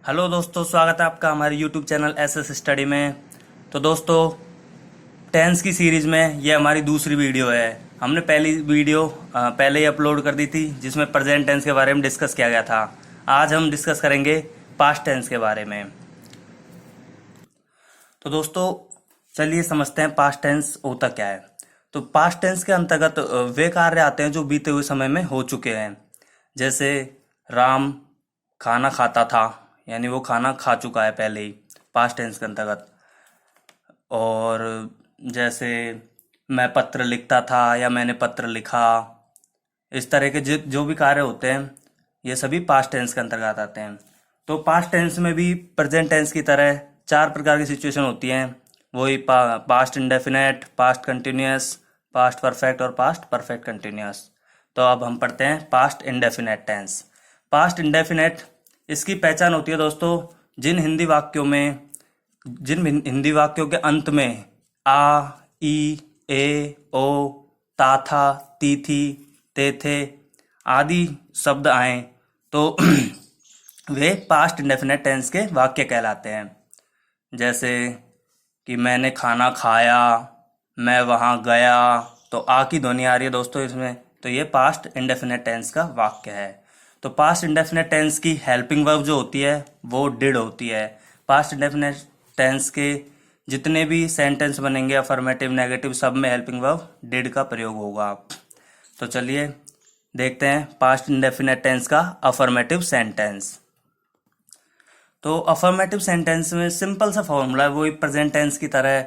Hello दोस्तों, स्वागत है आपका हमारे यूट्यूब चैनल एसएस स्टडी में। तो दोस्तों, टेंस की सीरीज में ये हमारी दूसरी वीडियो है। हमने पहली वीडियो पहले ही अपलोड कर दी थी जिसमें प्रेजेंट टेंस के बारे में डिस्कस किया गया था। आज हम डिस्कस करेंगे पास्ट टेंस के बारे में। तो दोस्तों, चलिए समझते हैं पास्ट टेंस होता क्या है। तो पास्ट टेंस के अंतर्गत वे कार्य आते हैं जो बीते हुए समय में हो चुके हैं। जैसे राम खाना खाता था, यानी वो खाना खा चुका है पहले ही, पास्ट टेंस के अंतर्गत। और जैसे मैं पत्र लिखता था या मैंने पत्र लिखा, इस तरह के जो भी कार्य होते हैं ये सभी पास्ट टेंस के अंतर्गत आते हैं। तो पास्ट टेंस में भी प्रेजेंट टेंस की तरह चार प्रकार की सिचुएशन होती हैं। वही past indefinite, past continuous, past perfect और पास्ट परफेक्ट कंटिन्यूअस। तो अब हम पढ़ते हैं past indefinite tense. Past indefinite, इसकी पहचान होती है दोस्तों, जिन हिंदी वाक्यों के अंत में आ, ई, ए, ओ, ता था, ती थी, ते थे आदि शब्द आए तो वे पास्ट इंडेफिनेट टेंस के वाक्य कहलाते हैं। जैसे कि मैंने खाना खाया, मैं वहां गया, तो आ की ध्वनि आ रही है दोस्तों इसमें, तो ये पास्ट इंडेफिनेट टेंस का वाक्य है। तो पास्ट इंडेफिनेट टेंस की हेल्पिंग वर्ब जो होती है वो डिड होती है। पास्ट इंडेफिनेट टेंस के जितने भी सेंटेंस बनेंगे, अफर्मेटिव, नेगेटिव, सब में हेल्पिंग वर्ब डिड का प्रयोग होगा। तो चलिए देखते हैं पास्ट इंडेफिनेट टेंस का अफर्मेटिव सेंटेंस। तो अफर्मेटिव सेंटेंस में सिंपल सा फॉर्मूला है, वही प्रेजेंट टेंस की तरह,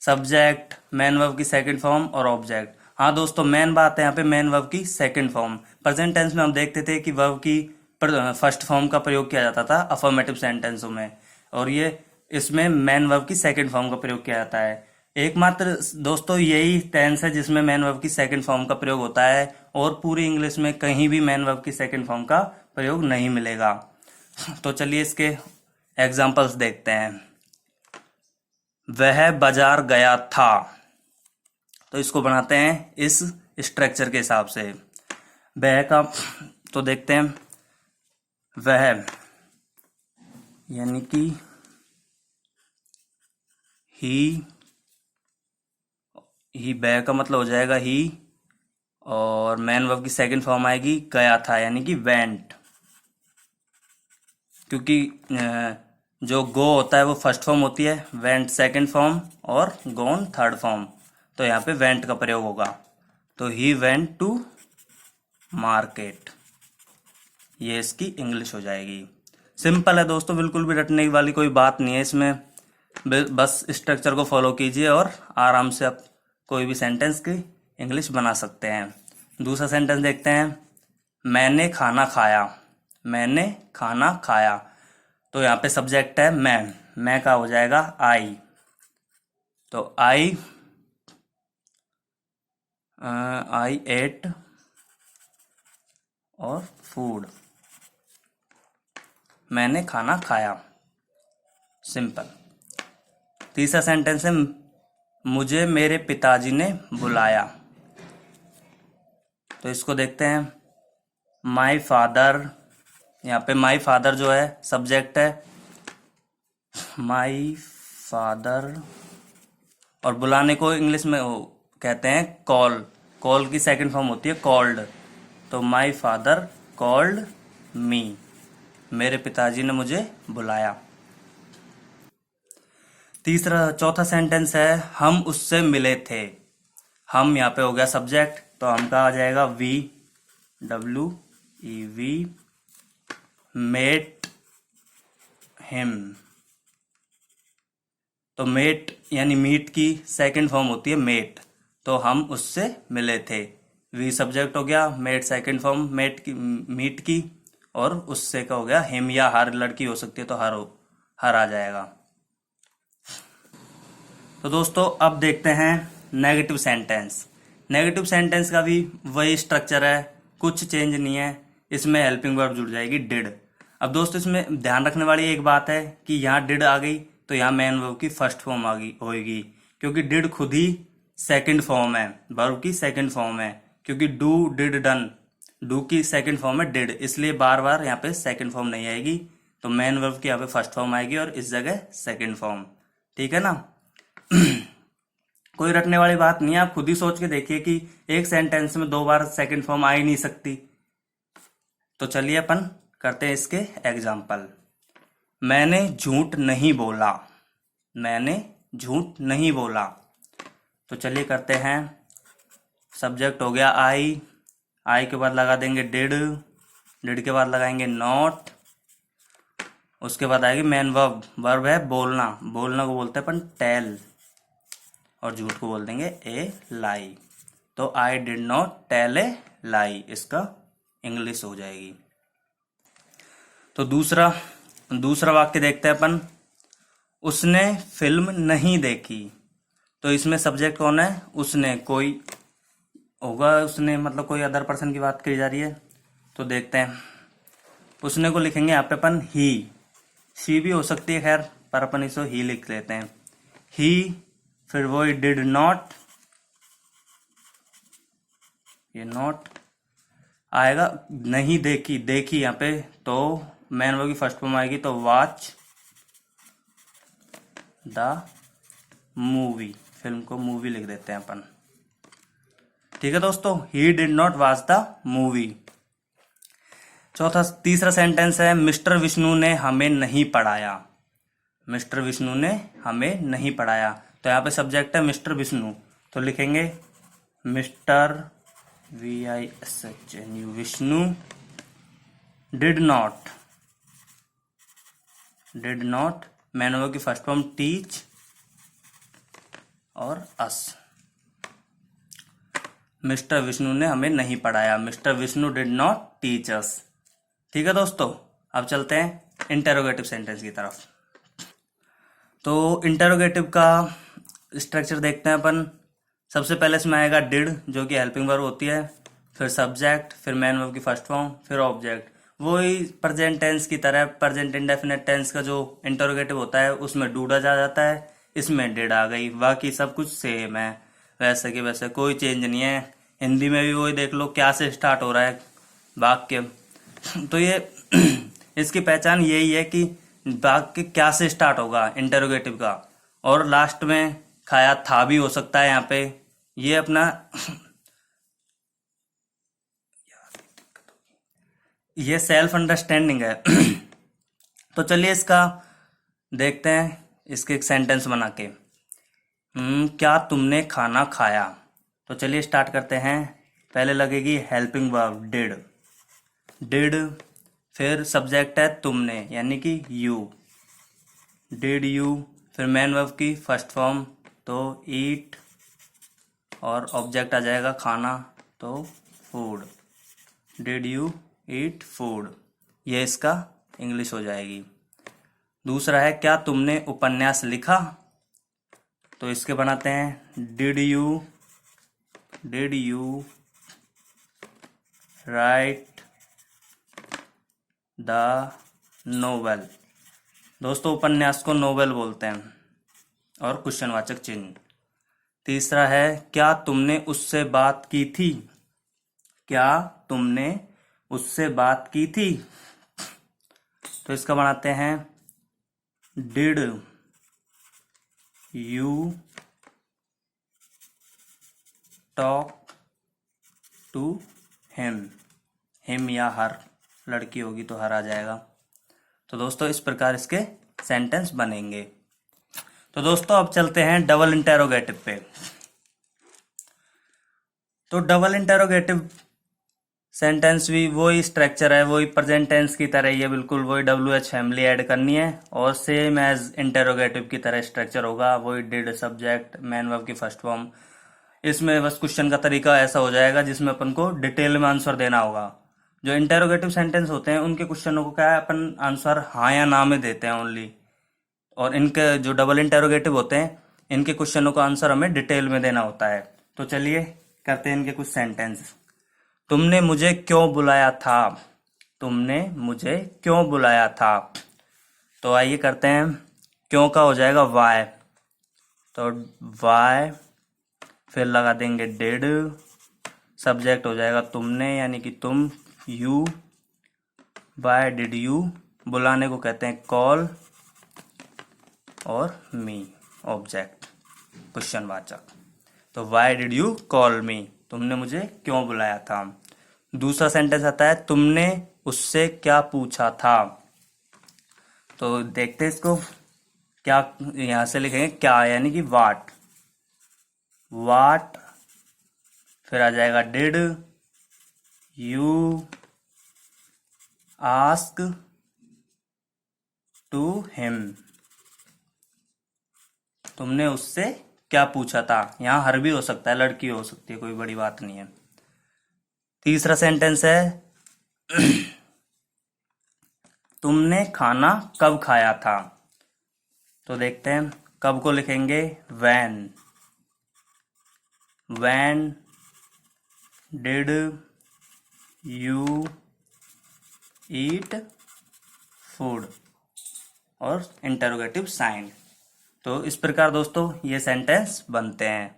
सब्जेक्ट, मेन वर्ब की सेकंड फॉर्म और ऑब्जेक्ट। हाँ दोस्तों, मेन बात है यहाँ पे मेन वर्ब की सेकंड फॉर्म। प्रेजेंट टेंस में हम देखते थे कि वर्ब की फर्स्ट फॉर्म का प्रयोग किया जाता था अफर्मेटिव सेंटेंसों में, और ये इसमें मेन वर्ब की सेकंड फॉर्म का प्रयोग किया जाता है। एकमात्र दोस्तों यही टेंस है जिसमें मेन वर्ब की सेकंड फॉर्म का प्रयोग होता है, और पूरी इंग्लिश में कहीं भी मेन वर्ब की सेकंड फॉर्म का प्रयोग नहीं मिलेगा। तो चलिए इसके एग्जाम्पल्स देखते हैं। वह बाजार गया था, तो इसको बनाते हैं इस स्ट्रक्चर के हिसाब से। वह का तो देखते हैं, वह यानी कि ही वह का मतलब हो जाएगा ही, और मेन वर्ब की सेकंड फॉर्म आएगी गया था, यानी कि वेंट। क्योंकि जो गो होता है वो फर्स्ट फॉर्म होती है, वेंट सेकंड फॉर्म और गोन थर्ड फॉर्म, तो यहाँ पे वेंट का प्रयोग होगा। तो ही वेंट टू मार्केट, ये इसकी इंग्लिश हो जाएगी। सिंपल है दोस्तों, बिल्कुल भी रटने वाली कोई बात नहीं है इसमें। बस स्ट्रक्चर को फॉलो कीजिए और आराम से आप कोई भी सेंटेंस की इंग्लिश बना सकते हैं। दूसरा सेंटेंस देखते हैं, मैंने खाना खाया। मैंने खाना खाया, तो यहाँ पे सब्जेक्ट है मैं का हो जाएगा आई। तो आई एट और फूड, मैंने खाना खाया, सिंपल। तीसरा सेंटेंस है, मुझे मेरे पिताजी ने बुलाया। तो इसको देखते हैं, माई फादर, यहाँ पे माई फादर जो है सब्जेक्ट है, माई फादर, और बुलाने को इंग्लिश में कहते हैं कॉल। कॉल की सेकंड फॉर्म होती है कॉल्ड। तो माई फादर कॉल्ड मी, मेरे पिताजी ने मुझे बुलाया। चौथा सेंटेंस है, हम उससे मिले थे। हम यहाँ पे हो गया सब्जेक्ट, तो हम का आ जाएगा वी, WEV, मेट हिम। तो मेट यानी मीट की सेकंड फॉर्म होती है मेट, तो हम उससे मिले थे। वी सब्जेक्ट हो गया, मेट सेकंड फॉर्म मीट की, और उससे का हो गया हिम, या हर, लड़की हो सकती है तो हर आ जाएगा। तो दोस्तों अब देखते हैं नेगेटिव सेंटेंस। नेगेटिव सेंटेंस का भी वही स्ट्रक्चर है, कुछ चेंज नहीं है। इसमें हेल्पिंग वर्ब जुड़ जाएगी डिड। अब दोस्तों इसमें ध्यान रखने वाली एक बात है कि यहाँ डिड आ गई तो यहाँ मेन वर्ब की फर्स्ट फॉर्म आ गई होगी, क्योंकि डिड खुद ही सेकंड फॉर्म है, वर्ब की सेकंड फॉर्म है। क्योंकि डू, डिड, डन, डू की सेकंड फॉर्म है डिड, इसलिए बार बार यहाँ पे सेकंड फॉर्म नहीं आएगी, तो मैन वर्ब की यहाँ पे फर्स्ट फॉर्म आएगी और इस जगह सेकंड फॉर्म। ठीक है ना। कोई रटने वाली बात नहीं है, आप खुद ही सोच के देखिए कि एक सेंटेंस में 2 बार सेकंड फॉर्म आ ही नहीं सकती। तो चलिए अपन करते हैं इसके एग्जाम्पल। मैंने झूठ नहीं बोला, मैंने झूठ नहीं बोला। तो चलिए करते हैं। सब्जेक्ट हो गया आई के बाद लगा देंगे डिड के बाद लगाएंगे नॉट, उसके बाद आएगी मेन वर्ब है बोलना, बोलना को बोलते हैं अपन टेल, और झूठ को बोल देंगे ए लाई। तो I did not tell a lie, इसका इंग्लिश हो जाएगी। तो दूसरा वाक्य देखते हैं अपन। उसने फिल्म नहीं देखी। तो इसमें सब्जेक्ट कौन है? उसने, कोई होगा उसने, मतलब कोई अदर पर्सन की बात करी जा रही है। तो देखते हैं, उसने को लिखेंगे यहाँ पे अपन ही, शी भी हो सकती है खैर, पर अपन इसको ही लिख लेते हैं। ही, फिर वही डिड नॉट, ये नॉट आएगा। नहीं देखी, देखी यहाँ पे तो मैन वर्ब की फर्स्ट फॉर्म आएगी, तो वॉच द मूवी, फिल्म को मूवी लिख देते हैं अपन। ठीक है दोस्तों, he did not watch the movie. तीसरा सेंटेंस है, मिस्टर विष्णु ने हमें नहीं पढ़ाया। मिस्टर विष्णु ने हमें नहीं पढ़ाया। तो यहाँ पे सब्जेक्ट है मिस्टर विष्णु, तो लिखेंगे mister VISHNU Vishnu did not man verb की फर्स्ट फॉर्म टीच और अस। मिस्टर विष्णु ने हमें नहीं पढ़ाया, mister Vishnu did not teach us. ठीक है दोस्तों, अब चलते हैं इंटेरोगेटिव सेंटेंस की तरफ। तो इंटेरोगेटिव का स्ट्रक्चर देखते हैं अपन। सबसे पहले इसमें आएगा डिड, जो कि हेल्पिंग वर्ब होती है, फिर सब्जेक्ट, फिर मैन वर्ब की फर्स्ट फॉर्म, फिर ऑब्जेक्ट। वही प्रेजेंट टेंस की तरह, प्रेजेंट इंडेफिनिट टेंस का जो इंटेरोगेटिव होता है उसमें डूड आ जाता है, इसमें डिड आ गई। बाकी सब कुछ सेम है, वैसे कि वैसे, कोई चेंज नहीं है। हिंदी में भी वही देख लो, क्या से स्टार्ट हो रहा है वाक्य। तो ये इसकी पहचान यही है कि वाक्य क्या से स्टार्ट होगा इंटेरोगेटिव का, और लास्ट में खाया था भी हो सकता है यहाँ पे। ये अपना ये सेल्फ अंडरस्टैंडिंग है। तो चलिए इसका देखते हैं, इसके एक सेंटेंस बना के। क्या तुमने खाना खाया? तो चलिए स्टार्ट करते हैं। पहले लगेगी हेल्पिंग वर्ब डिड, फिर सब्जेक्ट है तुमने यानी कि यू, डिड यू, फिर मैन वर्ब की फर्स्ट फॉर्म तो ईट, और ऑब्जेक्ट आ जाएगा खाना तो food, did you eat food. ये इसका इंग्लिश हो जाएगी। दूसरा है क्या तुमने उपन्यास लिखा? तो इसके बनाते हैं did you right the novel. दोस्तों उपन्यास को नोवेल बोलते हैं, और क्वेश्चनवाचक चिन्ह। तीसरा है क्या तुमने उससे बात की थी? क्या तुमने उससे बात की थी? तो इसका बनाते हैं did you talk to him या हर, लड़की होगी तो हर आ जाएगा। तो दोस्तों इस प्रकार इसके सेंटेंस बनेंगे। तो दोस्तों अब चलते हैं डबल इंटेरोगेटिव पे। तो डबल इंटेरोगेटिव सेंटेंस भी वही स्ट्रक्चर है, वही प्रेजेंट टेंस की तरह ही है, बिल्कुल वही WH फैमिली ऐड करनी है, और सेम एज इंटेरोगेटिव की तरह स्ट्रक्चर होगा, वही डिड, सब्जेक्ट, मैन वर्ब की फर्स्ट फॉर्म। इसमें बस क्वेश्चन का तरीका ऐसा हो जाएगा जिसमें अपन को डिटेल में आंसर देना होगा। जो इंटेरोगेटिव सेंटेंस होते हैं उनके क्वेश्चनों को क्या है, अपन आंसर हाँ या ना में देते हैं ओनली, और इनके जो डबल इंटेरोगेटिव होते हैं इनके क्वेश्चनों का आंसर हमें डिटेल में देना होता है। तो चलिए करते हैं इनके कुछ सेंटेंस। तुमने मुझे क्यों बुलाया था? तुमने मुझे क्यों बुलाया था? तो आइए करते हैं, क्यों का हो जाएगा वाई, तो वाई, फिर लगा देंगे डिड, सब्जेक्ट हो जाएगा तुमने यानी कि तुम, यू, वाई डिड यू बुलाने को कहते हैं कॉल, और मी ऑब्जेक्ट क्वेश्चनवाचक। तो वाई डिड यू कॉल मी, तुमने मुझे क्यों बुलाया था। दूसरा सेंटेंस आता है तुमने उससे क्या पूछा था। तो देखते हैं इसको, क्या यहां से लिखेंगे क्या, यानी कि वाट, वाट, फिर आ जाएगा did you ask to him, तुमने उससे क्या पूछा था। यहां हर भी हो सकता है, लड़की हो सकती है, कोई बड़ी बात नहीं है। तीसरा सेंटेंस है तुमने खाना कब खाया था। तो देखते हैं, कब को लिखेंगे when, when did you eat food, और इंटरोगेटिव साइन। तो इस प्रकार दोस्तों ये सेंटेंस बनते हैं।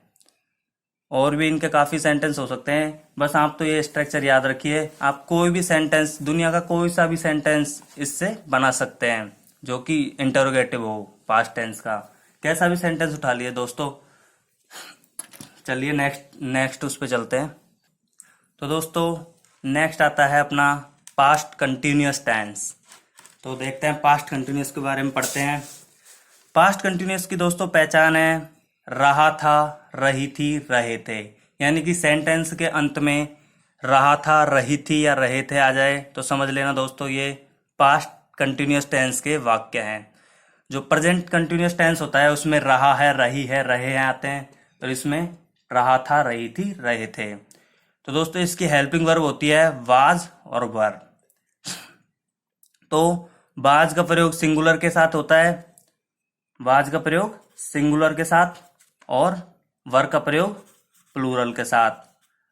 और भी इनके काफी सेंटेंस हो सकते हैं, बस आप तो ये स्ट्रक्चर याद रखिए। आप कोई भी सेंटेंस, दुनिया का कोई सा भी सेंटेंस इससे बना सकते हैं जो कि इंटरोगेटिव हो, पास्ट टेंस का, कैसा भी सेंटेंस उठा लिए दोस्तों। चलिए नेक्स्ट उस पे चलते हैं। तो दोस्तों नेक्स्ट आता है अपना पास्ट कंटिन्यूअस टेंस। तो देखते हैं पास्ट कंटिन्यूअस के बारे में पढ़ते हैं। पास्ट कंटिन्यूअस की दोस्तों पहचान है रहा था, रही थी, रहे थे। यानी कि सेंटेंस के अंत में रहा था, रही थी या रहे थे आ जाए तो समझ लेना दोस्तों ये पास्ट कंटिन्यूअस टेंस के वाक्य हैं। जो प्रेजेंट कंटिन्यूअस टेंस होता है उसमें रहा है, रही है, रहे हैं आते हैं, तो इसमें रहा था, रही थी, रहे थे। तो दोस्तों इसकी हेल्पिंग वर्ब होती है वाज और वर। तो वाज का प्रयोग सिंगुलर के साथ होता है, वाज का प्रयोग सिंगुलर के साथ, और वर का प्रयोग प्लूरल के साथ।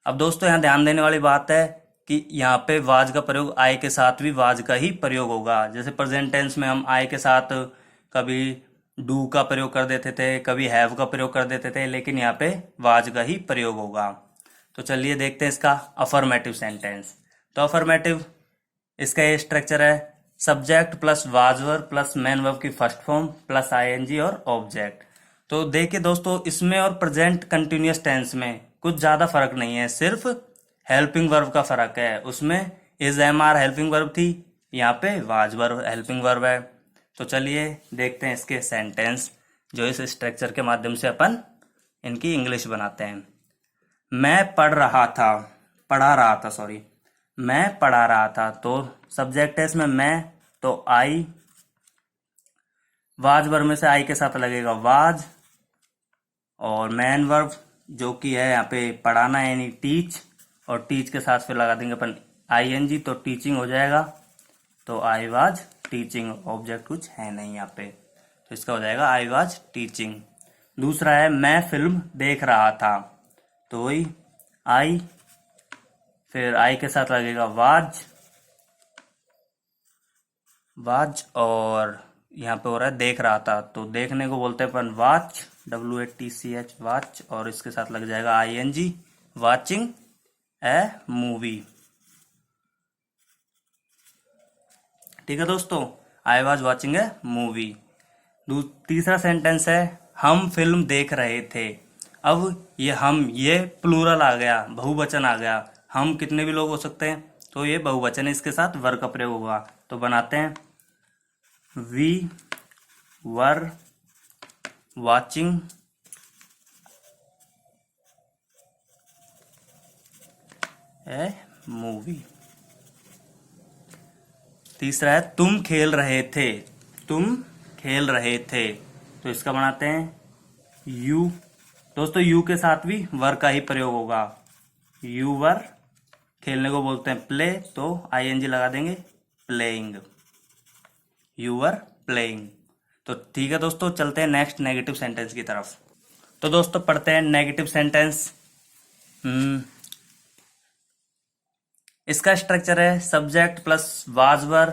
अब दोस्तों यहाँ ध्यान देने वाली बात है कि यहाँ पे वाज का प्रयोग आय के साथ भी वाज का ही प्रयोग होगा। जैसे प्रेजेंट टेंस में हम आय के साथ कभी डू का प्रयोग कर देते थे, कभी हैव का प्रयोग कर देते थे, लेकिन यहाँ पे वाज का ही प्रयोग होगा। तो चलिए देखते हैं इसका अफर्मेटिव सेंटेंस। तो अफर्मेटिव इसका ये स्ट्रक्चर है subject plus was verb plus main verb की फर्स्ट फॉर्म प्लस आईएनजी और ऑब्जेक्ट। तो देखिए दोस्तों इसमें और प्रेजेंट कंटिन्यूअस टेंस में कुछ ज्यादा फर्क नहीं है, सिर्फ हेल्पिंग वर्ब का फर्क है। उसमें is am are helping verb थी, यहाँ पे वाज वर्ब हेल्पिंग वर्ब है। तो चलिए देखते हैं इसके सेंटेंस जो इस स्ट्रक्चर के माध्यम से अपन इनकी इंग्लिश बनाते हैं। मैं पढ़ रहा था, पढ़ा रहा था सॉरी, मैं पढ़ा रहा था। तो सब्जेक्ट है इसमें मैं, तो आई, वाज वर्ब में से आई के साथ लगेगा वाज, और मैन वर्ब जो कि है यहाँ पे पढ़ाना यानी टीच, और टीच के साथ फिर लगा देंगे अपन आईएनजी, तो टीचिंग हो जाएगा। तो आई वाज टीचिंग, ऑब्जेक्ट कुछ है नहीं यहाँ पे, तो इसका हो जाएगा आई वाज टीचिंग। दूसरा है मैं फिल्म देख रहा था, तो वही आई, फिर आई के साथ लगेगा वाज, वाज, और यहाँ पे हो रहा है देख रहा था, तो देखने को बोलते हैं अपन वाच, WATCH वाच, और इसके साथ लग जाएगा ING, वाचिंग ए मूवी। ठीक है दोस्तों, I was watching a movie. तीसरा सेंटेंस है हम फिल्म देख रहे थे। अब ये हम, ये प्लूरल आ गया, बहुवचन आ गया। हम कितने भी लोग हो सकते हैं, तो ये बहुवचन है, इसके साथ वर का प्रयोग होगा। तो बनाते हैं we were watching a movie. तीसरा है तुम खेल रहे थे, तुम खेल रहे थे, तो इसका बनाते हैं यू। दोस्तों यू के साथ भी वर का ही प्रयोग होगा, यू वर, खेलने को बोलते हैं प्ले, तो ING लगा देंगे प्लेइंग, यू वर प्लेइंग। तो ठीक है दोस्तों, चलते हैं नेक्स्ट नेगेटिव सेंटेंस की तरफ। तो दोस्तों पढ़ते हैं नेगेटिव सेंटेंस। इसका स्ट्रक्चर है सब्जेक्ट प्लस वाजवर,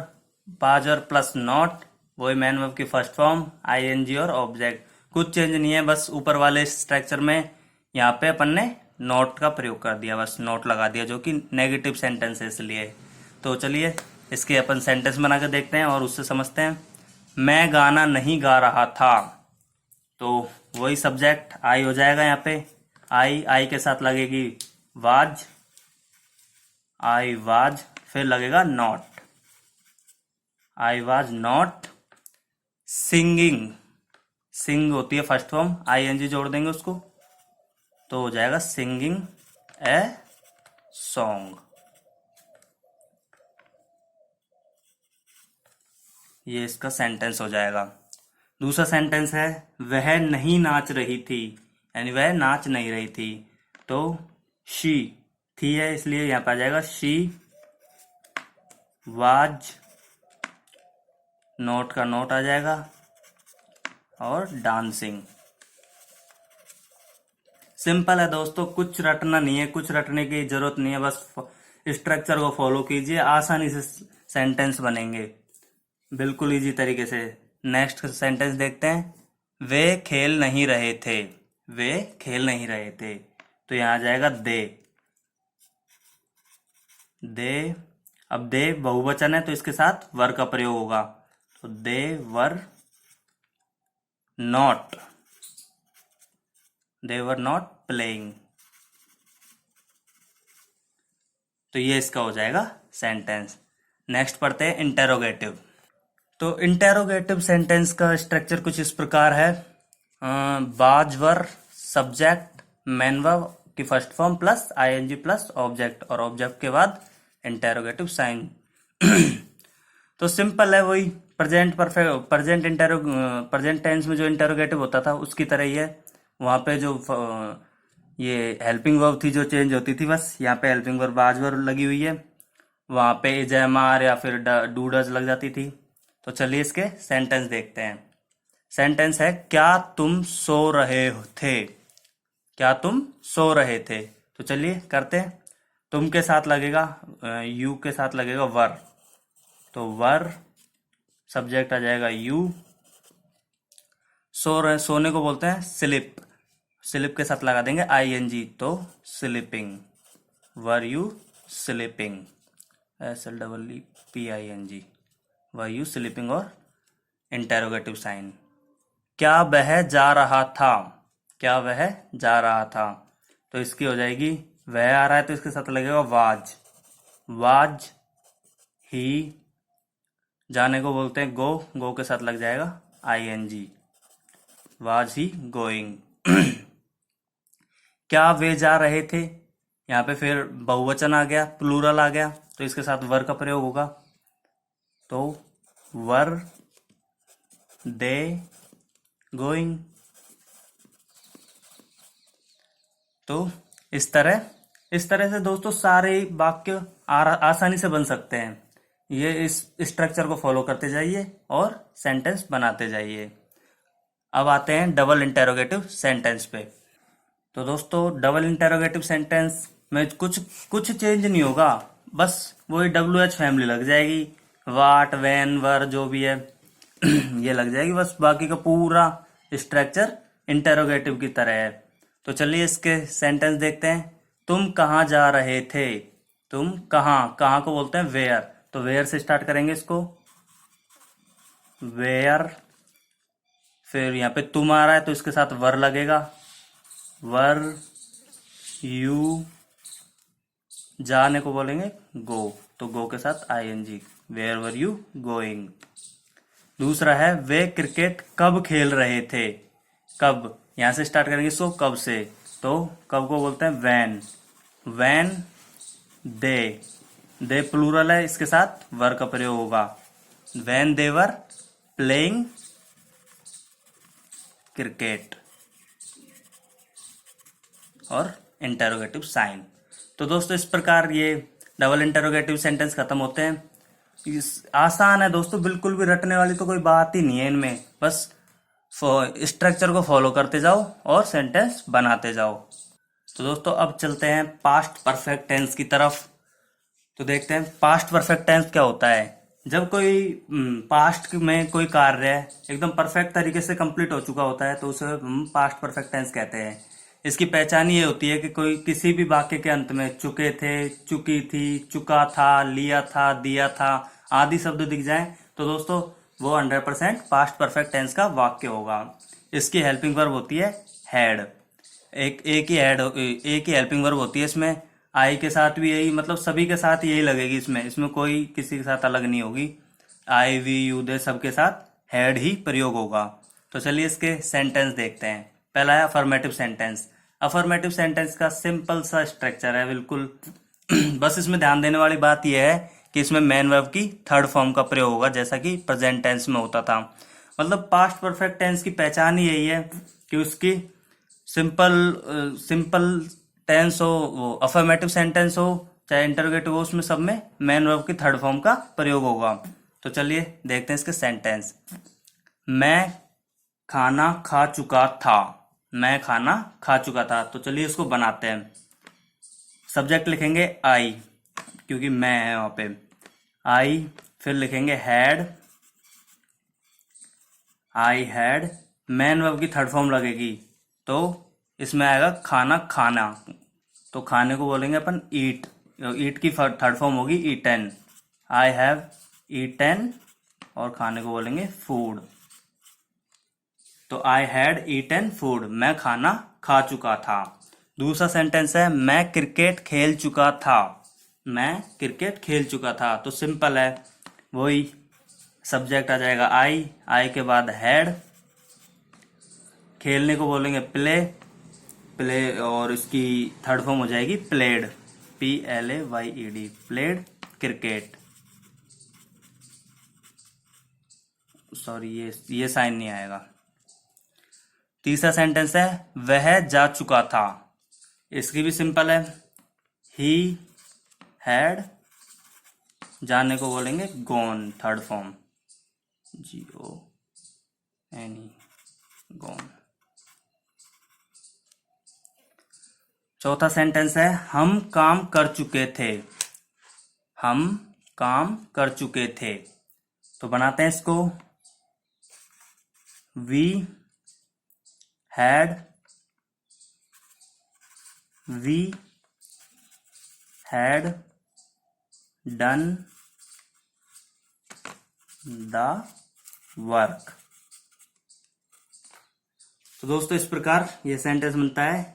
वाजवर प्लस नॉट, वही मैन वर्ब की फर्स्ट फॉर्म, ING और ऑब्जेक्ट। कुछ चेंज नहीं है, बस ऊपर वाले स्ट्रक्चर में यहाँ पे अपन ने नॉट का प्रयोग कर दिया, बस नॉट लगा दिया, जो कि नेगेटिव सेंटेंस है इसलिए। तो चलिए इसके अपन सेंटेंस बना कर देखते हैं और उससे समझते हैं। मैं गाना नहीं गा रहा था, तो वही सब्जेक्ट आई हो जाएगा यहाँ पे। आई के साथ लगेगी वाज, आई वाज, फिर लगेगा not, I was not singing. Sing होती है फर्स्ट फॉर्म, ING जोड़ देंगे उसको, तो हो जाएगा सिंगिंग ए सॉन्ग। ये इसका सेंटेंस हो जाएगा। दूसरा सेंटेंस है वह नहीं नाच रही थी, यानी वह नाच नहीं रही थी, तो शी थी है इसलिए यहां पर आ जाएगा शी वाज, नोट का नोट आ जाएगा, और डांसिंग। सिंपल है दोस्तों, कुछ रटना नहीं है, कुछ रटने की जरूरत नहीं है, बस स्ट्रक्चर को फॉलो कीजिए, आसानी से सेंटेंस बनेंगे बिल्कुल इजी तरीके से। नेक्स्ट सेंटेंस देखते हैं। वे खेल नहीं रहे थे, वे खेल नहीं रहे थे, तो यहां आ जाएगा दे। दे, अब दे बहुवचन है तो इसके साथ वर का प्रयोग होगा, तो they were not, they were not playing, तो ये इसका हो जाएगा सेंटेंस। नेक्स्ट पढ़ते हैं इंटेरोगेटिव। तो इंटेरोगेटिव सेंटेंस का स्ट्रक्चर कुछ इस प्रकार है। बाज वर सब्जेक्ट मैन वर्ब की first form plus ING plus object, और ऑब्जेक्ट के बाद इंटेरोगेटिव साइन। तो सिंपल है, वही प्रेजेंट परफेक्ट, प्रेजेंट टेंस में जो इंटेरोगेटिव होता था उसकी तरह ही है। वहां पे जो ये हेल्पिंग वर्ब थी जो चेंज होती थी, बस यहाँ पे हेल्पिंग वर्ब बाज वर्ब लगी हुई है, वहां पे इज एम आर या फिर डू डज लग जाती थी। तो चलिए इसके सेंटेंस देखते हैं। सेंटेंस है क्या तुम सो रहे थे, क्या तुम सो रहे थे, तो चलिए करते हैं। तुम के साथ लगेगा, यू के साथ लगेगा वर, तो वर सब्जेक्ट आ जाएगा यू। सो रहे, सोने को बोलते हैं स्लिप, स्लिप के साथ लगा देंगे ING, तो slipping, were you slipping, SLEEPING, were you sleeping, और इंटेरोगेटिव साइन। क्या वह जा रहा था, क्या वह जा रहा था, तो इसकी हो जाएगी वह आ रहा है तो इसके साथ लगेगा वाज, वाज ही, जाने को बोलते हैं गो, गो के साथ लग जाएगा ING, वाज ही गोइंग। क्या वे जा रहे थे, यहाँ पे फिर बहुवचन आ गया, प्लूरल आ गया, तो इसके साथ वर का प्रयोग होगा, तो वर दे गोइंग। तो इस तरह से दोस्तों सारे वाक्य आसानी से बन सकते हैं। ये इस स्ट्रक्चर को फॉलो करते जाइए और सेंटेंस बनाते जाइए। अब आते हैं डबल इंटेरोगेटिव सेंटेंस पे। तो दोस्तों डबल इंटेरोगेटिव सेंटेंस में कुछ चेंज नहीं होगा, बस वही WH फैमिली लग जाएगी, वाट वैन वर जो भी है ये लग जाएगी, बस बाकी का पूरा स्ट्रक्चर इंटेरोगेटिव की तरह है। तो चलिए इसके सेंटेंस देखते हैं। तुम कहाँ जा रहे थे, तुम कहाँ, कहाँ को बोलते हैं वेयर, तो वेयर से स्टार्ट करेंगे इसको, वेयर, फिर यहाँ पे तुम आ रहा है तो इसके साथ वर लगेगा, वर यू, जाने को बोलेंगे गो, तो गो के साथ ING, where were you going. दूसरा है वे क्रिकेट कब खेल रहे थे, कब, यहां से स्टार्ट करेंगे सो कब से, तो कब को बोलते हैं वैन, वैन दे प्लूरल है, इसके साथ वर का प्रयोग होगा, when they were playing cricket, और इंटेरोगेटिव साइन। तो दोस्तों इस प्रकार ये डबल इंटेरोगेटिव सेंटेंस खत्म होते हैं। आसान है दोस्तों, बिल्कुल भी रटने वाली तो कोई बात ही नहीं है इनमें, बस स्ट्रक्चर को फॉलो करते जाओ और सेंटेंस बनाते जाओ। तो दोस्तों अब चलते हैं पास्ट परफेक्ट टेंस की तरफ। तो देखते हैं पास्ट परफेक्ट टेंस क्या होता है। जब कोई पास्ट में कोई कार्य एकदम परफेक्ट तरीके से कंप्लीट हो चुका होता है तो उसे हम पास्ट परफेक्ट टेंस कहते हैं। इसकी पहचान ये होती है कि कोई किसी भी वाक्य के अंत में चुके थे, चुकी थी, चुका था, लिया था, दिया था, आदि शब्द दिख जाए तो दोस्तों वो 100% पास्ट परफेक्ट टेंस का वाक्य होगा। इसकी हेल्पिंग वर्ब होती है हैड। एक ही हेल्पिंग वर्ब होती है इसमें। आई के साथ भी यही, मतलब सभी के साथ यही लगेगी इसमें कोई किसी के साथ अलग नहीं होगी। आई वी यू दे सबके साथ हैड ही प्रयोग होगा। तो चलिए इसके सेंटेंस देखते हैं। पहला है अफर्मेटिव सेंटेंस। अफर्मेटिव सेंटेंस का सिंपल सा स्ट्रक्चर है बिल्कुल। बस इसमें ध्यान देने वाली बात यह है कि इसमें मेन वर्ब की थर्ड फॉर्म का प्रयोग होगा, जैसा कि प्रेजेंट टेंस में होता था। मतलब पास्ट परफेक्ट टेंस की पहचान ही यही है कि उसकी सिंपल टेंस हो, वो अफर्मेटिव सेंटेंस हो चाहे इंटरोगेटिव हो, उसमें सब में मेन वर्ब की थर्ड फॉर्म का प्रयोग होगा। तो चलिए देखते हैं इसके सेंटेंस। मैं खाना खा चुका था। मैं खाना खा चुका था। तो चलिए इसको बनाते हैं। सब्जेक्ट लिखेंगे आई, क्योंकि मैं है वहां पे आई। फिर लिखेंगे had, I had. Main verb की थर्ड फॉर्म लगेगी तो इसमें आएगा खाना खाना। तो खाने को बोलेंगे अपन ईट। ईट की थर्ड फॉर्म होगी ईटन। I have eaten. और खाने को बोलेंगे फूड। तो आई हैड ईटन फूड। मैं खाना खा चुका था। दूसरा सेंटेंस है मैं क्रिकेट खेल चुका था। मैं क्रिकेट खेल चुका था। तो सिंपल है, वही सब्जेक्ट आ जाएगा आई के बाद हैड। खेलने को बोलेंगे प्ले और इसकी थर्ड फॉर्म हो जाएगी played. PLAYED played cricket. Sorry ये साइन नहीं आएगा। तीसरा सेंटेंस है वह जा चुका था। इसकी भी सिंपल है, ही हैड। जाने को बोलेंगे gone, third form GONE gone. चौथा सेंटेंस है हम काम कर चुके थे। हम काम कर चुके थे। तो बनाते हैं इसको। We had done the work. तो दोस्तों इस प्रकार यह सेंटेंस बनता है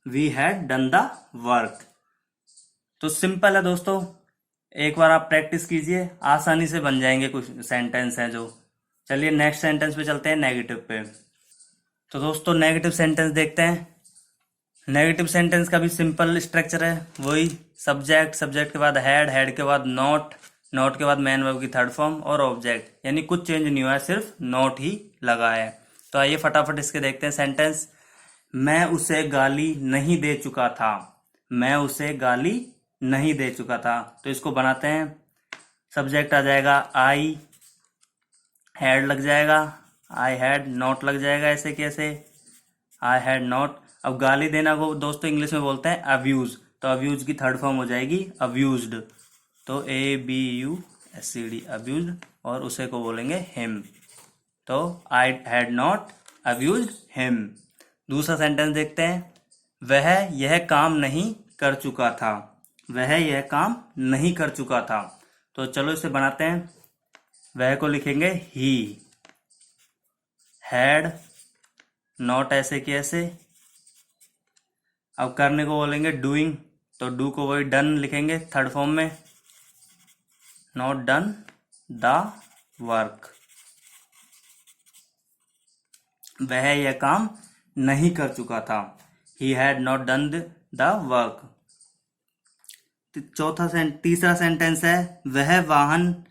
we had done the work. तो सिंपल है दोस्तों, एक बार आप प्रैक्टिस कीजिए, आसानी से बन जाएंगे कुछ सेंटेंस हैं जो। चलिए नेक्स्ट सेंटेंस पे चलते हैं, नेगेटिव पे। तो दोस्तों नेगेटिव सेंटेंस देखते हैं। नेगेटिव सेंटेंस का भी सिंपल स्ट्रक्चर है, वही सब्जेक्ट के बाद हैड के बाद नॉट के बाद मेन वर्ब की थर्ड फॉर्म और ऑब्जेक्ट, यानी कुछ चेंज नहीं हुआ है, सिर्फ नॉट ही लगा है। तो आइए फटाफट इसके देखते हैं सेंटेंस। मैं उसे गाली नहीं दे चुका था। मैं उसे गाली नहीं दे चुका था। तो इसको बनाते हैं। सब्जेक्ट आ जाएगा आई, हैड लग जाएगा, आई हैड, नॉट लग जाएगा ऐसे कैसे, आई हैड नॉट। अब गाली देना को दोस्तों इंग्लिश में बोलते हैं अब्यूज। तो अब्यूज की थर्ड फॉर्म हो जाएगी अब्यूज्ड। तो ABUSED अब्यूज्ड, और उसे को बोलेंगे हिम। तो I had not abused him. दूसरा सेंटेंस देखते हैं। वह यह काम नहीं कर चुका था। वह यह काम नहीं कर चुका था। तो चलो इसे बनाते हैं। वह को लिखेंगे ही, हैड, नॉट ऐसे कि ऐसे। अब करने को बोलेंगे डूइंग। तो डू को वही डन लिखेंगे थर्ड फॉर्म में, नॉट डन द वर्क। वह यह काम नहीं कर चुका था। ही had not done the work. तीसरा सेंटेंस है वह वाहन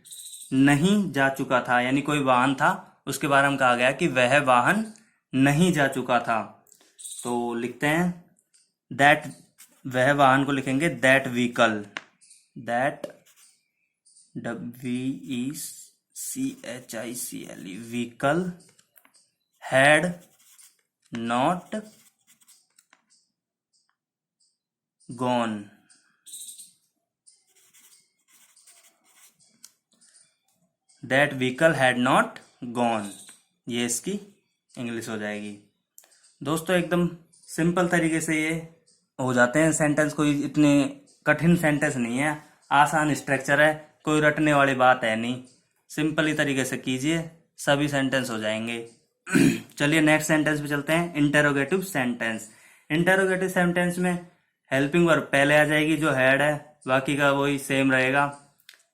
नहीं जा चुका था, यानी कोई वाहन था उसके बारे में कहा गया कि वह वाहन नहीं जा चुका था। तो लिखते हैं दैट, वह वाहन को लिखेंगे that vehicle, that WECHICLE vehicle had not gone. That vehicle had not gone, ये इसकी इंग्लिश हो जाएगी। दोस्तों एकदम सिंपल तरीके से ये हो जाते हैं सेंटेंस, कोई इतने कठिन सेंटेंस नहीं है, आसान स्ट्रक्चर है। कोई रटने वाली बात है नहीं, सिंपली तरीके से कीजिए, सभी सेंटेंस हो जाएंगे। चलिए नेक्स्ट सेंटेंस पे चलते हैं, इंटेरोगेटिव सेंटेंस। इंटेरोगेटिव सेंटेंस में हेल्पिंग वर्ब पहले आ जाएगी जो हैड है, बाकी का वही सेम रहेगा।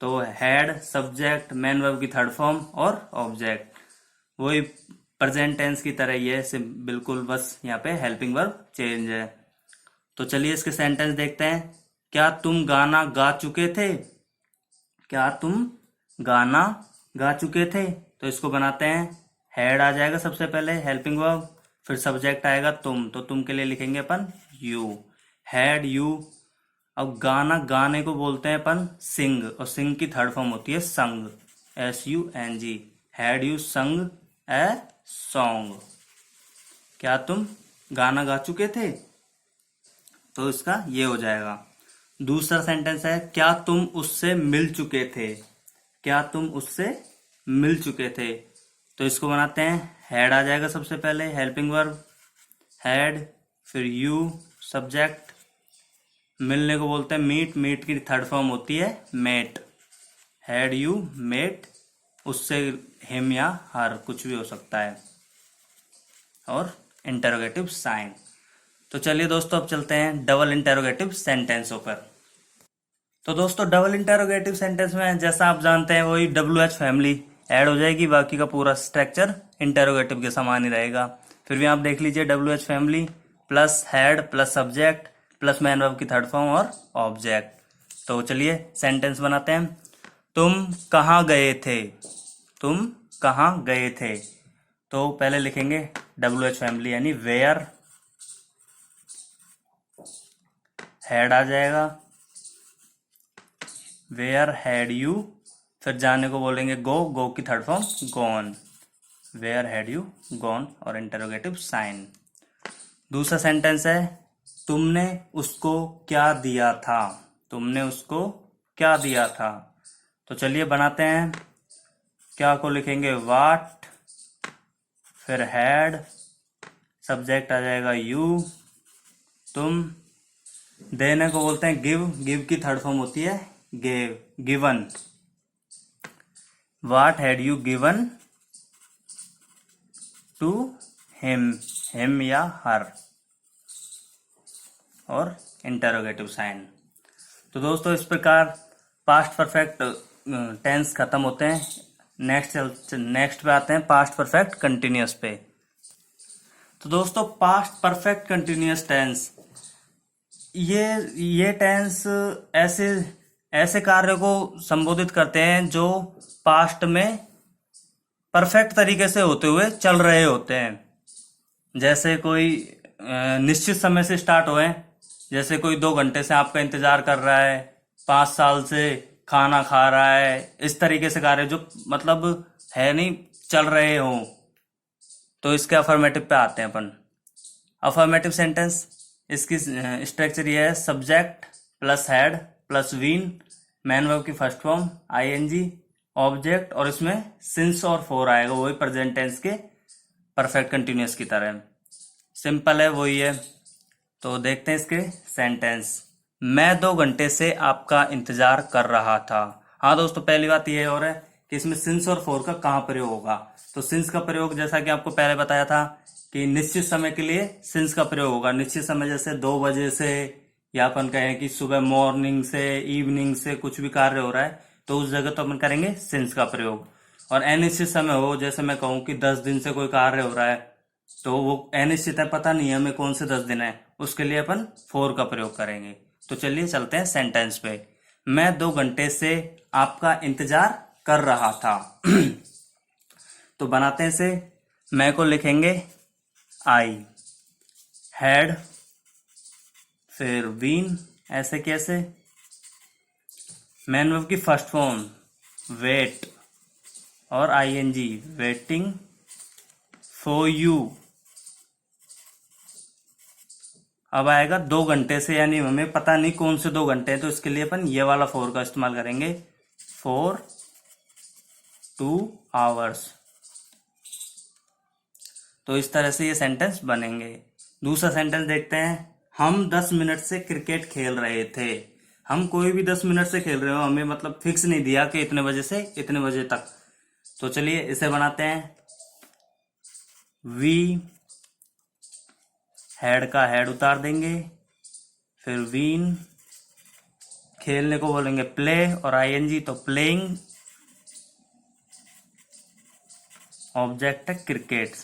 तो हैड, सब्जेक्ट, मेन वर्ब की थर्ड फॉर्म और ऑब्जेक्ट, वही प्रेजेंट टेंस की तरह ही है बिल्कुल, बस यहाँ पे हेल्पिंग वर्ब चेंज है। तो चलिए इसके सेंटेंस देखते हैं। क्या तुम गाना गा चुके थे? क्या तुम गाना गा चुके थे? तो इसको बनाते हैं, हैड आ जाएगा सबसे पहले हेल्पिंग वर्ब, फिर सब्जेक्ट आएगा तुम, तो तुम के लिए लिखेंगे अपन यू, हैड यू। अब गाना, गाने को बोलते हैं अपन सिंग, और सिंग की थर्ड फॉर्म होती है संग, SUNG। हैड यू संग ए सॉन्ग? क्या तुम गाना गा चुके थे? तो इसका ये हो जाएगा। दूसरा सेंटेंस है, क्या तुम उससे मिल चुके थे? क्या तुम उससे मिल चुके थे? तो इसको बनाते हैं, हैड आ जाएगा सबसे पहले हेल्पिंग वर्ब, हैड, फिर यू, सब्जेक्ट, मिलने को बोलते हैं मीट, मीट की थर्ड फॉर्म होती है मेट, हैड यू मेट उससे, हिम या हर कुछ भी हो सकता है, और इंटेरोगेटिव साइन। तो चलिए दोस्तों अब चलते हैं डबल इंटेरोगेटिव सेंटेंसों पर। तो दोस्तों डबल इंटेरोगेटिव सेंटेंस में जैसा आप जानते हैं वही WH फैमिली ऐड हो जाएगी, बाकी का पूरा स्ट्रक्चर इंटेरोगेटिव के समान ही रहेगा। फिर भी आप देख लीजिए, WH family plus had plus subject plus man verb की थर्ड फॉर्म और ऑब्जेक्ट। तो चलिए सेंटेंस बनाते हैं। तुम कहाँ गए थे? तुम कहाँ गए थे? तो पहले लिखेंगे WH फैमिली यानी वेयर, हैड आ जाएगा, वेयर हैड यू, फिर जाने को बोलेंगे गो, गो की third form gone, where had you gone, और इंटरोगेटिव साइन। दूसरा सेंटेंस है, तुमने उसको क्या दिया था? तुमने उसको क्या दिया था? तो चलिए बनाते हैं, क्या को लिखेंगे वाट, फिर हैड, सब्जेक्ट आ जाएगा यू, तुम, देने को बोलते हैं गिव, गिव की थर्ड फॉर्म होती है gave, given, what had you given to him, him या हर, और इंटरोगेटिव साइन। तो दोस्तों इस प्रकार पास्ट परफेक्ट टेंस खत्म होते हैं। नेक्स्ट पे आते हैं पास्ट परफेक्ट कंटिन्यूअस पे। तो दोस्तों पास्ट परफेक्ट कंटिन्यूअस टेंस, ये टेंस ऐसे ऐसे कार्य को संबोधित करते हैं जो पास्ट में परफेक्ट तरीके से होते हुए चल रहे होते हैं। जैसे कोई निश्चित समय से स्टार्ट हुए, जैसे कोई 2 घंटे से आपका इंतजार कर रहा है, 5 साल से खाना खा रहा है, इस तरीके से कार्य जो मतलब है नहीं चल रहे हो, तो इसके अफर्मेटिव पे आते हैं अपन। अफर्मेटिव सेंटेंस इसकी स्ट्रक्चर ये है, subject plus had plus Wien, man verb की फर्स्ट फॉर्म ING, ऑब्जेक्ट, और इसमें सिंस और फॉर आएगा, वही प्रेजेंट टेंस के परफेक्ट कंटिन्यूअस की तरह, सिंपल है वही है। तो देखते हैं इसके सेंटेंस। मैं 2 घंटे से आपका इंतजार कर रहा था। हाँ दोस्तों, पहली बात यह हो रहा है कि इसमें सिंस और फॉर का कहाँ प्रयोग होगा। तो सिंस का प्रयोग जैसा कि आपको पहले बताया था कि निश्चित समय के लिए सिंस का प्रयोग होगा। निश्चित समय जैसे 2 बजे से, या अपन कहें कि सुबह मॉर्निंग से इवनिंग से कुछ भी कार्य हो रहा है तो उस जगह तो अपन करेंगे सिंस का प्रयोग। और अनिश्चित समय हो, जैसे मैं कहूँ कि 10 दिन से कोई कार्य हो रहा है तो वो अनिश्चित है, पता नहीं है हमें कौन से 10 दिन है, उसके लिए अपन फॉर का प्रयोग करेंगे। तो चलिए चलते हैं सेंटेंस पे। मैं 2 घंटे से आपका इंतजार कर रहा था। तो बनाते हैं इसे, मैं को लिखेंगे आई, हैड, फिर बीन, ऐसे कैसे, मैन वर्ब की फर्स्ट फॉर्म वेट और ING, वेटिंग फॉर यू। अब आएगा 2 घंटे से, यानी हमें पता नहीं कौन से 2 घंटे हैं, तो इसके लिए अपन ये वाला फॉर का इस्तेमाल करेंगे, फॉर 2 आवर्स। तो इस तरह से ये सेंटेंस बनेंगे। दूसरा सेंटेंस देखते हैं, हम 10 मिनट से क्रिकेट खेल रहे थे। हम कोई भी 10 मिनट से खेल रहे हो, हमें मतलब फिक्स नहीं दिया कि इतने बजे से इतने बजे तक। तो चलिए इसे बनाते हैं। वी, हेड का हेड उतार देंगे, फिर वीन, खेलने को बोलेंगे प्ले और आईएनजी, तो प्लेइंग, ऑब्जेक्ट है क्रिकेट।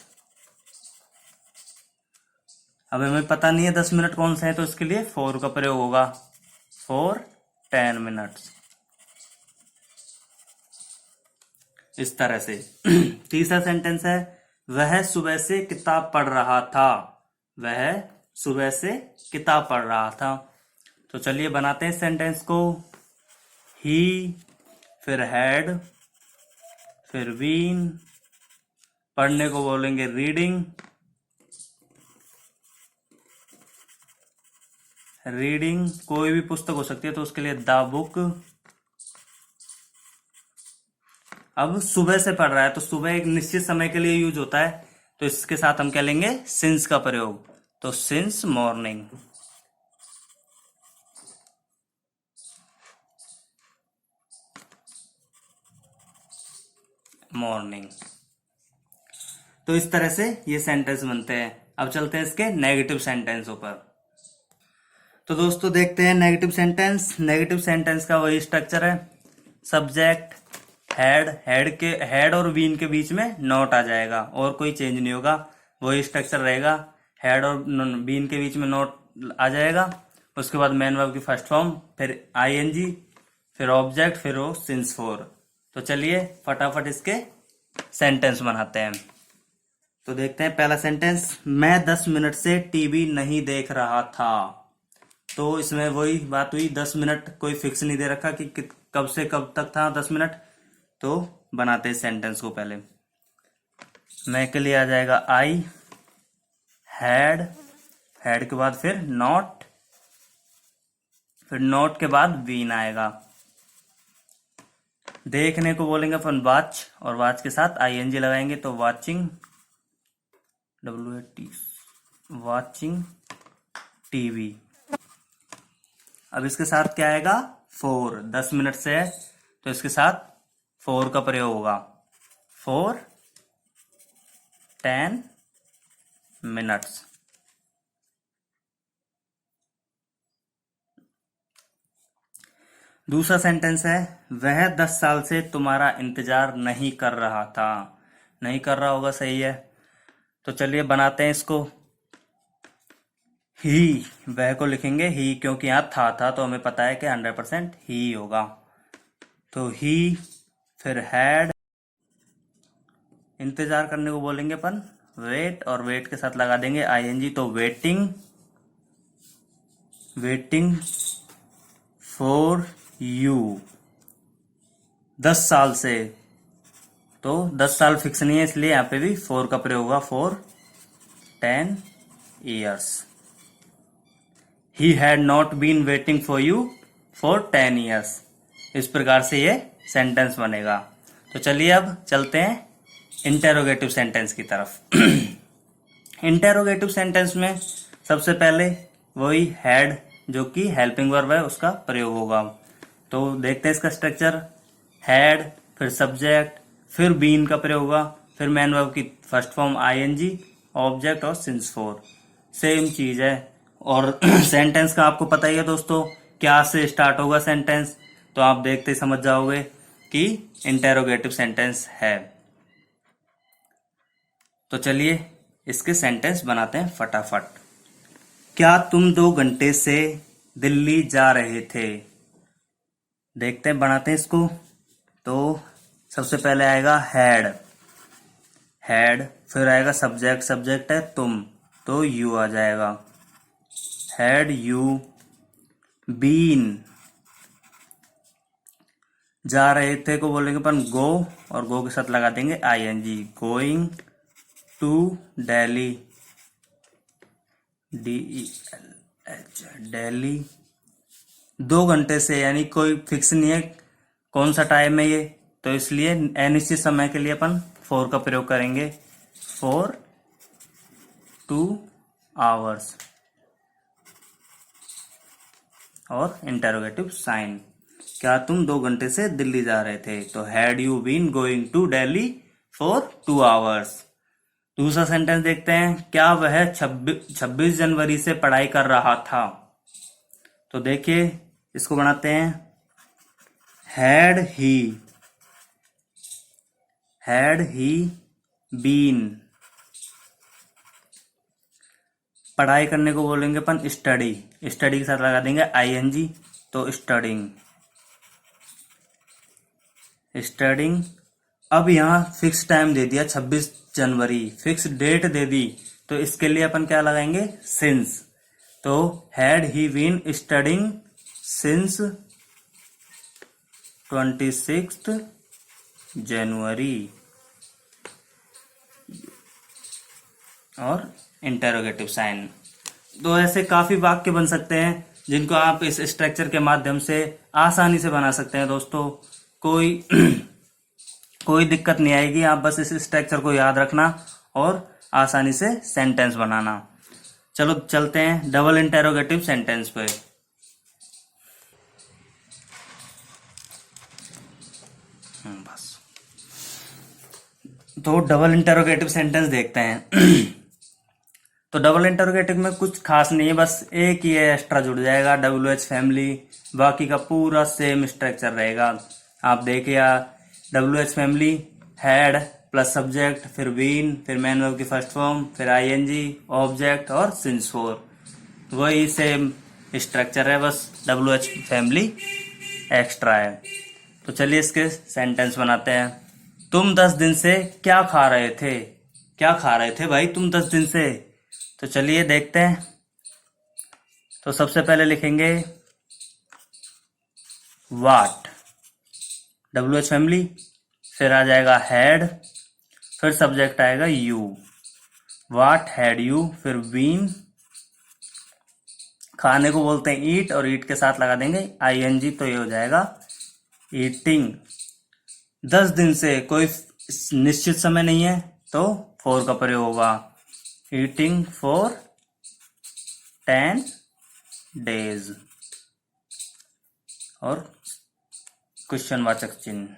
अब हमें पता नहीं है 10 मिनट कौन से हैं, तो इसके लिए फोर का प्रयोग होगा, फॉर 10 मिनट्स, इस तरह से। तीसरा सेंटेंस है, वह सुबह से किताब पढ़ रहा था। वह सुबह से किताब पढ़ रहा था। तो चलिए बनाते हैं सेंटेंस को। ही, फिर हैड, फिर बीन, पढ़ने को बोलेंगे रीडिंग, रीडिंग कोई भी पुस्तक हो सकती है, तो उसके लिए द बुक। अब सुबह से पढ़ रहा है, तो सुबह एक निश्चित समय के लिए यूज होता है, तो इसके साथ हम क्या लेंगे, सिंस का प्रयोग, तो सिंस मॉर्निंग। मॉर्निंग। तो इस तरह से ये सेंटेंस बनते हैं। अब चलते हैं इसके नेगेटिव सेंटेंसों पर। तो दोस्तों देखते हैं नेगेटिव सेंटेंस। नेगेटिव सेंटेंस का वही स्ट्रक्चर है, सब्जेक्ट, हेड, हेड और बीन के बीच में नॉट आ जाएगा, और कोई चेंज नहीं होगा, वही स्ट्रक्चर रहेगा। हेड और बीन के बीच में नॉट आ जाएगा, उसके बाद मेन वर्ब की फर्स्ट फॉर्म, फिर आईएनजी, फिर ऑब्जेक्ट, फिर वो सिंस फोर। तो चलिए फटाफट इसके सेंटेंस बनाते हैं। तो देखते हैं पहला सेंटेंस, मैं 10 मिनट से टीवी नहीं देख रहा था। तो इसमें वही बात हुई, 10 मिनट कोई फिक्स नहीं दे रखा कि कब से कब तक था 10 मिनट। तो बनाते हैं सेंटेंस को। पहले मैं के लिए आ जाएगा आई, हैड, हैड के बाद फिर नॉट, फिर नॉट के बाद बीन आएगा। देखने को बोलेंगे अपन वॉच, और वॉच के साथ आईएनजी लगाएंगे, तो वॉचिंग, WAT, वॉचिंग टीवी। अब इसके साथ क्या आएगा, फोर, 10 मिनट से है, तो इसके साथ फोर का प्रयोग होगा, फॉर 10 मिनट्स। दूसरा सेंटेंस है, वह 10 साल से तुम्हारा इंतजार नहीं कर रहा था। नहीं कर रहा होगा, सही है। तो चलिए बनाते हैं इसको। ही, वह को लिखेंगे ही, क्योंकि यहाँ था तो हमें पता है कि 100% ही होगा, तो ही, फिर हैड, इंतजार करने को बोलेंगे अपन वेट, और वेट के साथ लगा देंगे आईएनजी, तो वेटिंग, वेटिंग फॉर यू। 10 साल से, तो 10 साल फिक्स नहीं है, इसलिए यहाँ पे भी फोर का प्रयोग होगा, for 10 years। He had not been waiting for you for 10 years। इस प्रकार से ये सेंटेंस बनेगा। तो चलिए अब चलते हैं इंटेरोगेटिव सेंटेंस की तरफ। इंटेरोगेटिव सेंटेंस में सबसे पहले वही हैड, जो कि हेल्पिंग वर्ब है, उसका प्रयोग होगा। तो देखते हैं इसका स्ट्रक्चर, हैड, फिर सब्जेक्ट, फिर बीन का प्रयोग होगा, फिर मेन वर्ब की फर्स्ट फॉर्म आईएनजी, ऑब्जेक्ट और सिंस फोर। सेम चीज है। और सेंटेंस का आपको पता ही है दोस्तों, क्या से स्टार्ट होगा सेंटेंस, तो आप देखते ही समझ जाओगे कि इंटेरोगेटिव सेंटेंस है। तो चलिए इसके सेंटेंस बनाते हैं फटाफट। क्या तुम 2 घंटे से दिल्ली जा रहे थे। देखते हैं, बनाते हैं इसको। तो सबसे पहले आएगा हैड, हैड, फिर आएगा सब्जेक्ट, सब्जेक्ट है तुम, तो यू आ जाएगा, हैड यू बीन। जा रहे थे को बोलेंगे अपन गो, और गो के साथ लगा देंगे ING, going to Delhi, DELH, Delhi. 2 घंटे से, यानी कोई फिक्स नहीं है कौन सा टाइम है ये, तो इसलिए अनिश्चित समय के लिए अपन फोर का प्रयोग करेंगे, फॉर 2 hours। और इंटेरोगेटिव साइन। क्या तुम 2 घंटे से दिल्ली जा रहे थे? तो had you been going to Delhi for 2 hours. दूसरा सेंटेंस देखते हैं, क्या वह 26 जनवरी से पढ़ाई कर रहा था? तो देखिए इसको बनाते हैं, हैड ही बीन। पढ़ाई करने को बोलेंगे अपन स्टडी, स्टडी के साथ लगा देंगे आईएनजी, तो स्टडिंग। अब यहाँ फिक्स टाइम दे दिया 26 जनवरी, फिक्स डेट दे दी, तो इसके लिए अपन क्या लगाएंगे, सिंस। तो had he been studying since 26 January. और इंटेरोगेटिव साइन। तो ऐसे काफी वाक्य बन सकते हैं जिनको आप इस स्ट्रक्चर के माध्यम से आसानी से बना सकते हैं दोस्तों। कोई कोई दिक्कत नहीं आएगी, आप बस इस स्ट्रक्चर को याद रखना और आसानी से सेंटेंस बनाना। चलो चलते हैं डबल इंटेरोगेटिव सेंटेंस पे। बस तो डबल इंटेरोगेटिव सेंटेंस देखते हैं। तो डबल इंटरोगेटिव में कुछ खास नहीं है, बस एक ही एक्स्ट्रा जुड़ जाएगा, WH फैमिली, बाकी का पूरा सेम स्ट्रक्चर रहेगा। आप देखिए WH family, had plus subject, फिर बीन, फिर मैन वर्ब की फर्स्ट फॉर्म, फिर आईएनजी, ऑब्जेक्ट और सिंस फोर, वही सेम स्ट्रक्चर है, बस WH फैमिली एक्स्ट्रा है। तो चलिए इसके सेंटेंस बनाते हैं। तुम 10 दिन से क्या खा रहे थे? क्या खा रहे थे भाई तुम 10 दिन से? तो चलिए देखते हैं। तो सबसे पहले लिखेंगे वाट, WH फैमिली, फिर आ जाएगा हैड, फिर सब्जेक्ट आएगा यू, वाट हैड यू, फिर बीन, खाने को बोलते हैं ईट और ईट के साथ लगा देंगे आईएनजी, तो ये हो जाएगा ईटिंग। 10 दिन से कोई निश्चित समय नहीं है तो 4 का प्रयोग होगा, ईटिंग फॉर 10 days। और क्वेश्चन वाचक चिन्ह।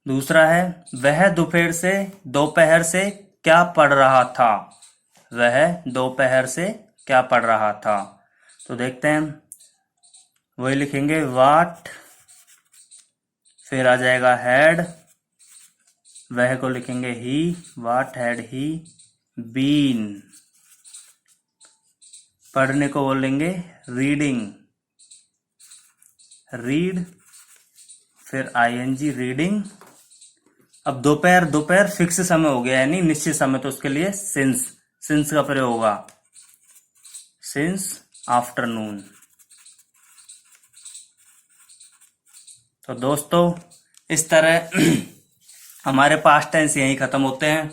दूसरा है वह दोपहर से क्या पढ़ रहा था? वह दोपहर से क्या पढ़ रहा था? तो देखते हैं, वही लिखेंगे वाट, फिर आ जाएगा हैड, वह को लिखेंगे ही, वाट हैड ही बीन, पढ़ने को बोलेंगे रीडिंग, रीड, फिर आईएनजी रीडिंग। अब दोपहर फिक्स समय हो गया, यानी निश्चित समय, तो उसके लिए सिंस का प्रयोग होगा, सिंस आफ्टरनून। तो दोस्तों इस तरह हमारे पास्ट टेंस यहीं खत्म होते हैं।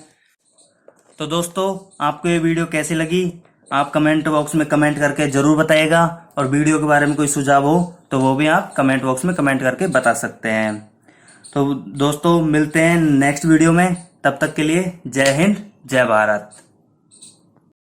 तो दोस्तों आपको ये वीडियो कैसी लगी आप कमेंट बॉक्स में कमेंट करके जरूर बताइएगा, और वीडियो के बारे में कोई सुझाव हो तो वो भी आप कमेंट बॉक्स में कमेंट करके बता सकते हैं। तो दोस्तों मिलते हैं नेक्स्ट वीडियो में, तब तक के लिए जय हिंद जय भारत।